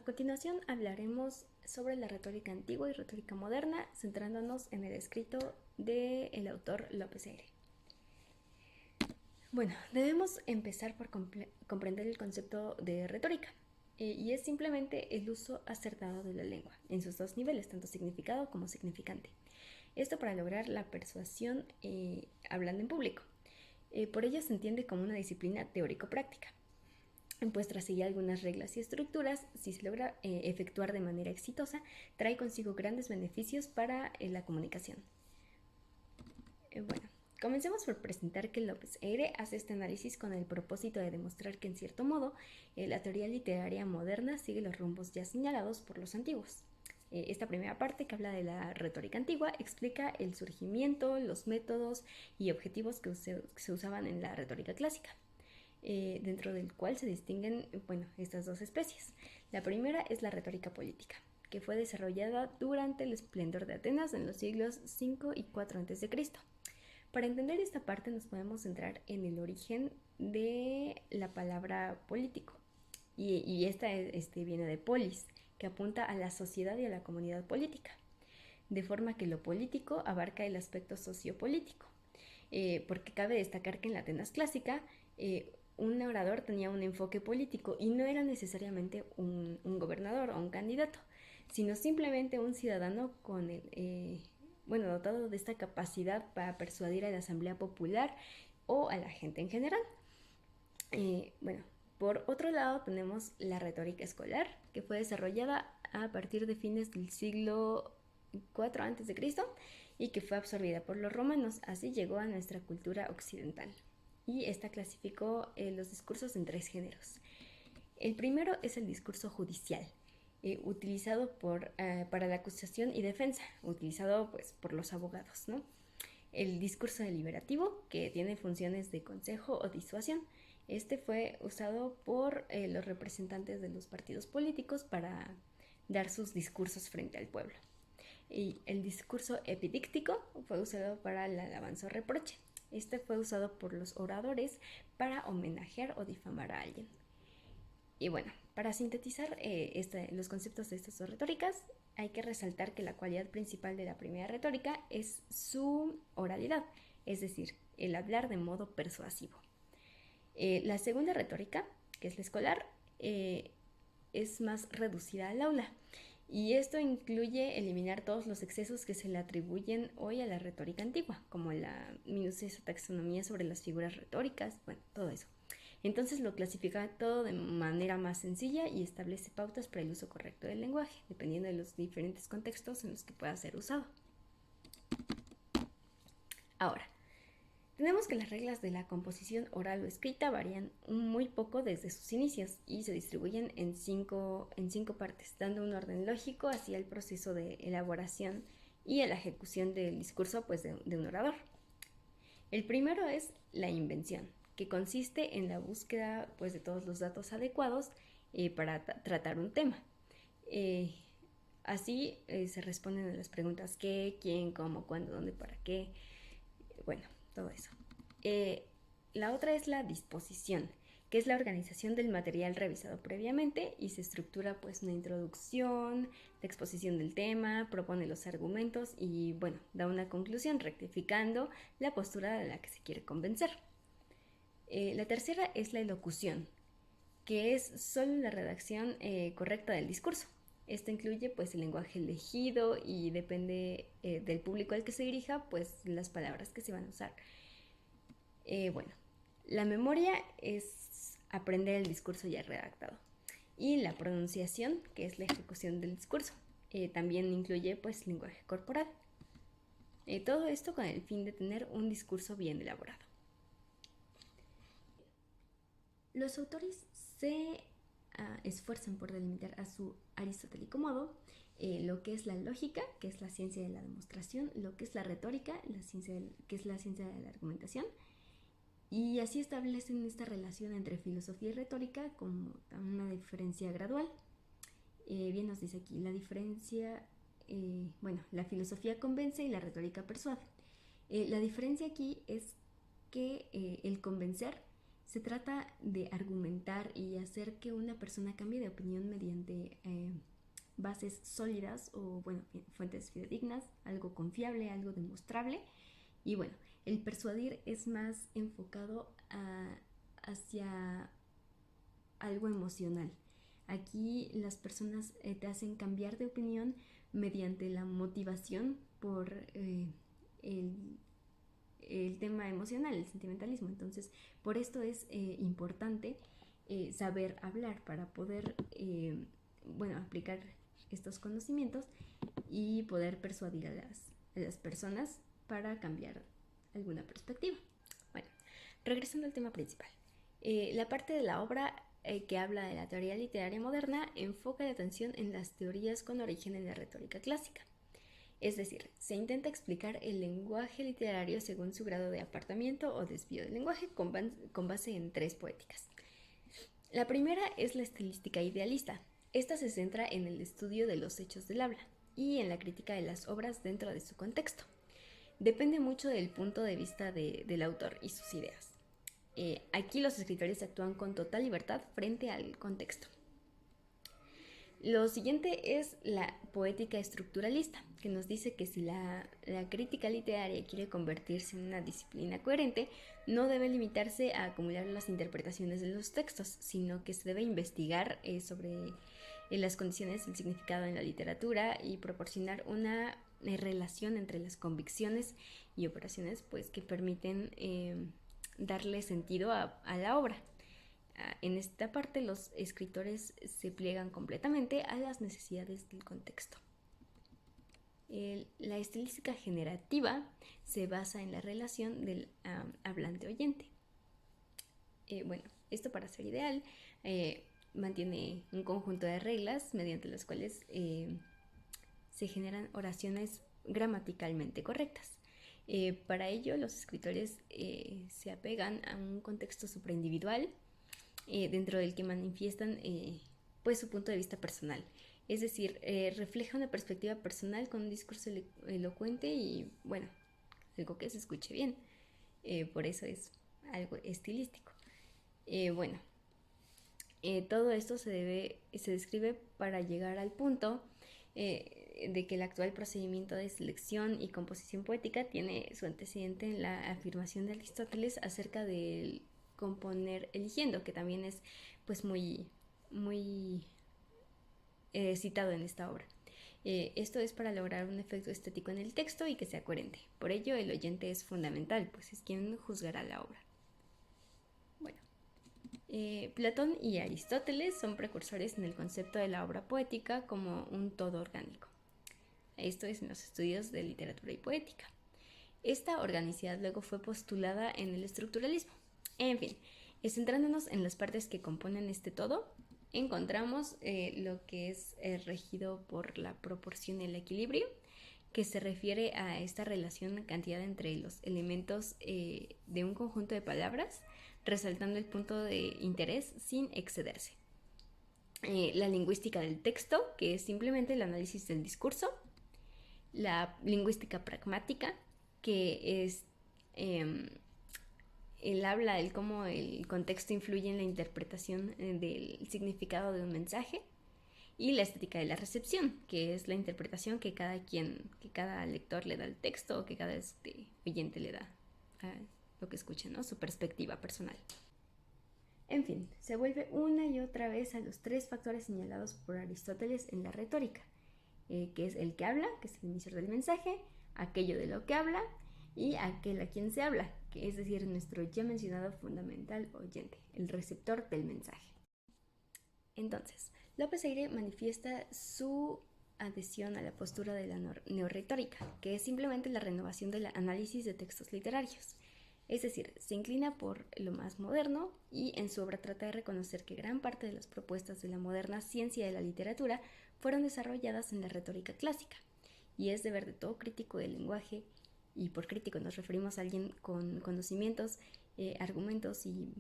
continuación hablaremos sobre la retórica antigua y retórica moderna, centrándonos en el escrito del autor López Eyre. Bueno, debemos empezar por comprender el concepto de retórica, y es simplemente el uso acertado de la lengua, en sus dos niveles, tanto significado como significante. Esto para lograr la persuasión hablando en público. Por ello se entiende como una disciplina teórico-práctica. Pues tras seguir algunas reglas y estructuras, si se logra efectuar de manera exitosa, trae consigo grandes beneficios para la comunicación. Bueno, comencemos por presentar que López Eyre hace este análisis con el propósito de demostrar que, en cierto modo, la teoría literaria moderna sigue los rumbos ya señalados por los antiguos. Esta primera parte, que habla de la retórica antigua, explica el surgimiento, los métodos y objetivos que se usaban en la retórica clásica. Dentro del cual se distinguen estas dos especies. La primera es la retórica política, que fue desarrollada durante el esplendor de Atenas en los siglos 5 y 4 a.C. Para entender esta parte nos podemos centrar en el origen de la palabra político, y esta viene de polis, que apunta a la sociedad y a la comunidad política, de forma que lo político abarca el aspecto sociopolítico, porque cabe destacar que en la Atenas clásica un orador tenía un enfoque político y no era necesariamente un gobernador o un candidato, sino simplemente un ciudadano con dotado de esta capacidad para persuadir a la asamblea popular o a la gente en general. Por otro lado tenemos la retórica escolar, que fue desarrollada a partir de fines del siglo IV a.C. y que fue absorbida por los romanos. Así llegó a nuestra cultura occidental. Y esta clasificó los discursos en tres géneros. El primero es el discurso judicial, utilizado para la acusación y defensa, utilizado por los abogados, ¿no? El discurso deliberativo, que tiene funciones de consejo o disuasión. Este fue usado por los representantes de los partidos políticos para dar sus discursos frente al pueblo. Y el discurso epidíctico fue usado para la alabanza o reproche. Este fue usado por los oradores para homenajear o difamar a alguien. Y bueno, para sintetizar los conceptos de estas dos retóricas, hay que resaltar que la cualidad principal de la primera retórica es su oralidad, es decir, el hablar de modo persuasivo. La segunda retórica, que es la escolar, es más reducida al aula. Y esto incluye eliminar todos los excesos que se le atribuyen hoy a la retórica antigua, como la minuciosa taxonomía sobre las figuras retóricas, todo eso. Entonces lo clasifica todo de manera más sencilla y establece pautas para el uso correcto del lenguaje, dependiendo de los diferentes contextos en los que pueda ser usado. Ahora, tenemos que las reglas de la composición oral o escrita varían muy poco desde sus inicios y se distribuyen en cinco partes, dando un orden lógico hacia el proceso de elaboración y a la ejecución del discurso de un orador. El primero es la invención, que consiste en la búsqueda de todos los datos adecuados para tratar un tema. Así se responden a las preguntas qué, quién, cómo, cuándo, dónde, para qué, todo eso. La otra es la disposición, que es la organización del material revisado previamente y se estructura una introducción, la exposición del tema, propone los argumentos y da una conclusión rectificando la postura de la que se quiere convencer. La tercera es la elocución, que es solo la redacción correcta del discurso. Esto incluye el lenguaje elegido y depende del público al que se dirija, las palabras que se van a usar. La memoria es aprender el discurso ya redactado. Y la pronunciación, que es la ejecución del discurso, también incluye lenguaje corporal. Todo esto con el fin de tener un discurso bien elaborado. Los autores se esfuerzan por delimitar a su aristotélico modo lo que es la lógica, que es la ciencia de la demostración, lo que es la retórica, que es la ciencia de la argumentación, y así establecen esta relación entre filosofía y retórica como una diferencia gradual. Bien nos dice aquí, la diferencia, la filosofía convence y la retórica persuade. La diferencia aquí es que el convencer Se trata de argumentar y hacer que una persona cambie de opinión mediante bases sólidas o, bueno, fuentes fidedignas, algo confiable, algo demostrable. Y bueno, el persuadir es más enfocado hacia algo emocional. Aquí las personas te hacen cambiar de opinión mediante la motivación por el tema emocional, el sentimentalismo. Entonces, por esto es importante saber hablar para poder, bueno, aplicar estos conocimientos y poder persuadir a las personas para cambiar alguna perspectiva. Bueno, regresando al tema principal. La parte de la obra que habla de la teoría literaria moderna enfoca la atención en las teorías con origen en la retórica clásica. Es decir, se intenta explicar el lenguaje literario según su grado de apartamiento o desvío del lenguaje con base en 3 poéticas. La primera es la estilística idealista. Esta se centra en el estudio de los hechos del habla y en la crítica de las obras dentro de su contexto. Depende mucho del punto de vista del autor y sus ideas. Aquí los escritores actúan con total libertad frente al contexto. Lo siguiente es la poética estructuralista, que nos dice que si la crítica literaria quiere convertirse en una disciplina coherente, no debe limitarse a acumular las interpretaciones de los textos, sino que se debe investigar sobre las condiciones del significado en la literatura y proporcionar una relación entre las convicciones y operaciones pues, que permiten darle sentido a la obra. En esta parte los escritores se pliegan completamente a las necesidades del contexto. La estilística generativa se basa en la relación del hablante-oyente. Bueno, esto para ser ideal mantiene un conjunto de reglas mediante las cuales se generan oraciones gramaticalmente correctas. Para ello, los escritores se apegan a un contexto supraindividual dentro del que manifiestan pues su punto de vista personal. Es decir, refleja una perspectiva personal con un discurso elocuente y, bueno, algo que se escuche bien. Por eso es algo estilístico. Bueno, todo esto se describe para llegar al punto de que el actual procedimiento de selección y composición poética tiene su antecedente en la afirmación de Aristóteles acerca del componer eligiendo, que también es pues muy citado en esta obra. Esto es para lograr un efecto estético en el texto y que sea coherente. Por ello, el oyente es fundamental, pues es quien juzgará la obra. Bueno, Platón y Aristóteles son precursores en el concepto de la obra poética como un todo orgánico. Esto es en los estudios de literatura y poética. Esta organicidad luego fue postulada en el estructuralismo. En fin, centrándonos en las partes que componen este todo, encontramos lo que es regido por la proporción y el equilibrio, que se refiere a esta relación cantidad entre los elementos de un conjunto de palabras, resaltando el punto de interés sin excederse. La lingüística del texto, que es simplemente el análisis del discurso. La lingüística pragmática, que es el habla, el cómo el contexto influye en la interpretación del significado de un mensaje, y la estética de la recepción, que es la interpretación que cada lector le da al texto o que cada oyente le da a lo que escucha, ¿no? Su perspectiva personal. En fin, se vuelve una y otra vez a los 3 factores señalados por Aristóteles en la retórica, que es el que habla, que es el emisor del mensaje, aquello de lo que habla y aquel a quien se habla, que es decir, nuestro ya mencionado fundamental oyente, el receptor del mensaje. Entonces, López Freire manifiesta su adhesión a la postura de la neorretórica, que es simplemente la renovación del análisis de textos literarios. Es decir, se inclina por lo más moderno y en su obra trata de reconocer que gran parte de las propuestas de la moderna ciencia de la literatura fueron desarrolladas en la retórica clásica, y es deber de todo crítico del lenguaje, y por crítico nos referimos a alguien con conocimientos, argumentos y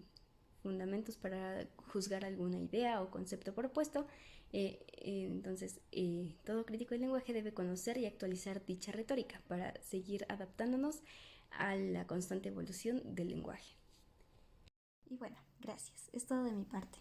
fundamentos para juzgar alguna idea o concepto propuesto. Entonces, todo crítico del lenguaje debe conocer y actualizar dicha retórica para seguir adaptándonos a la constante evolución del lenguaje. Y bueno, gracias. Es todo de mi parte.